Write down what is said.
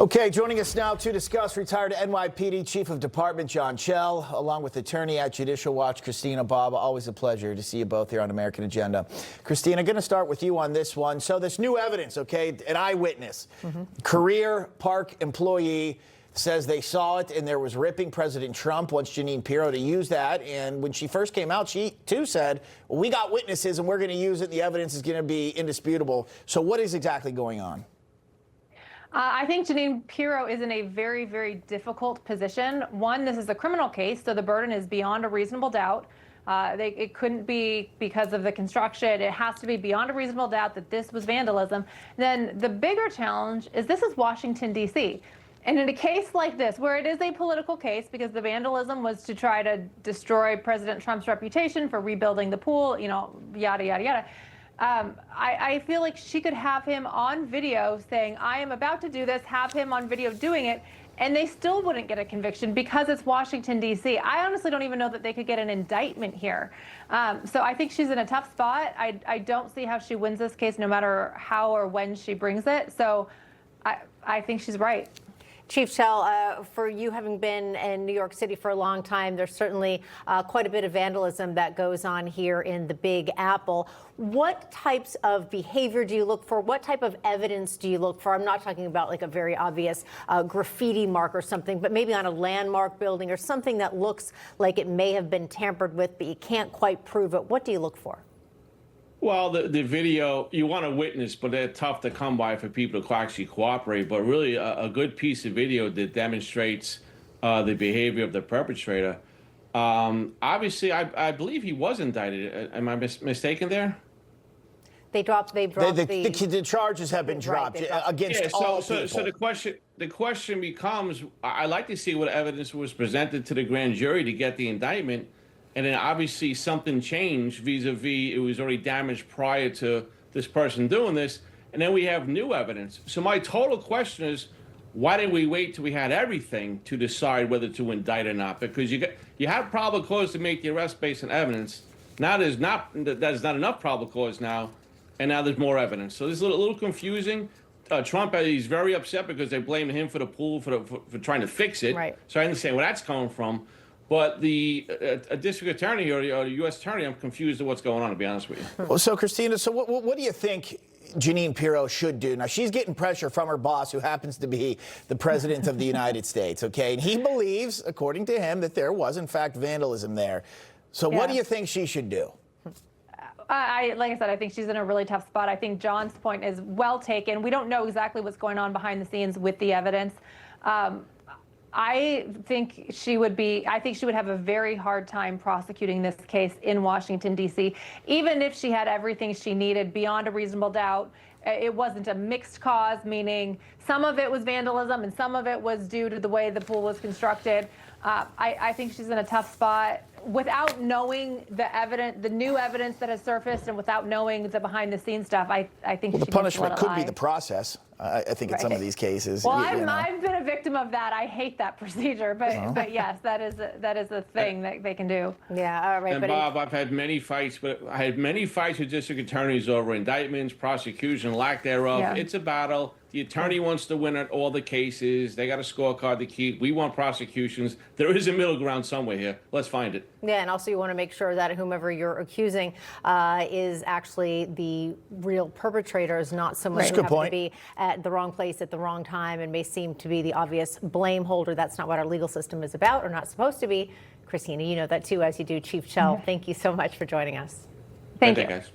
Okay, joining us now to discuss, retired NYPD Chief of Department John Chell, along with attorney at Judicial Watch Christina Bobb. Always a pleasure to see you both here on American Agenda. Christina, I'm going to start with you on this one. So this new evidence, okay, an eyewitness, career park employee says they saw it and there was ripping. President Trump wants Jeanine Pirro to use that. And when she first came out, she too said, well, we got witnesses and we're going to use it. The evidence is going to be indisputable. So what is exactly going on? I think Jeanine Pirro is in a very, very difficult position. One, this is a criminal case, so the burden is beyond a reasonable doubt. It couldn't be because of the construction. It has to be beyond a reasonable doubt that this was vandalism. Then the bigger challenge is this is Washington, D.C. And in a case like this, where it is a political case because the vandalism was to try to destroy President Trump's reputation for rebuilding the pool, you know, yada, yada, yada. I feel like she could have him on video saying, I am about to do this, have him on video doing it, and they still wouldn't get a conviction because it's Washington, D.C. I honestly don't even know that they could get an indictment here. So I think she's in a tough spot. I don't see how she wins this case no matter how or when she brings it. So I think she's right. Chief Chell, for you having been in New York City for a long time, there's certainly quite a bit of vandalism that goes on here in the Big Apple. What types of behavior do you look for? What type of evidence do you look for? I'm not talking about like a very obvious graffiti mark or something, but maybe on a landmark building or something that looks like it may have been tampered with, but you can't quite prove it. What do you look for? Well, the video, you want a witness, but they're tough to come by for people to actually cooperate. But really, a good piece of video that demonstrates the behavior of the perpetrator. Obviously, I believe he was indicted. Am I mistaken there? They dropped the charges have been dropped against all people. So the question becomes, I'd like to see what evidence was presented to the grand jury to get the indictment. And then obviously something changed vis-a-vis it was already damaged prior to this person doing this. And then we have new evidence. So my total question is, why didn't we wait till we had everything to decide whether to indict or not? Because you have probable cause to make the arrest based on evidence. Now there's not enough probable cause now, and now there's more evidence. So this is a little confusing. Trump, he's very upset because they're blaming him for the pool for trying to fix it. Right. So I understand where that's coming from. But a district attorney or a U.S. attorney, I'm confused at what's going on, to be honest with you. Well, so, Christina, so what do you think Jeanine Pirro should do? Now, she's getting pressure from her boss, who happens to be the president of the United States, okay? And he believes, according to him, that there was, in fact, vandalism there. So what do you think she should do? Like I said, I think she's in a really tough spot. I think John's point is well taken. We don't know exactly what's going on behind the scenes with the evidence. I think she would have a very hard time prosecuting this case in Washington, D.C. Even if she had everything she needed beyond a reasonable doubt. It wasn't a mixed cause, meaning some of it was vandalism and some of it was due to the way the pool was constructed. I think she's in a tough spot without knowing the new evidence that has surfaced, and without knowing the behind-the-scenes stuff. I think the punishment could be the process. I think in some of these cases. Well, I've been a victim of that. I hate that procedure, but yes, that is a thing that they can do. Yeah, all right. And Bob, I've had many fights, with district attorneys over indictments, prosecution, lack thereof. Yeah. It's a battle. The attorney wants to win at all the cases. They got a scorecard to keep. We want prosecutions. There is a middle ground somewhere here. Let's find it. Yeah, and also you want to make sure that whomever you're accusing is actually the real perpetrator, is not someone who happened to be at the wrong place at the wrong time and may seem to be the obvious blame holder. That's not what our legal system is about, or not supposed to be. Christina, you know that too, as you do. Chief Chell, thank you so much for joining us. Thank you. Guys.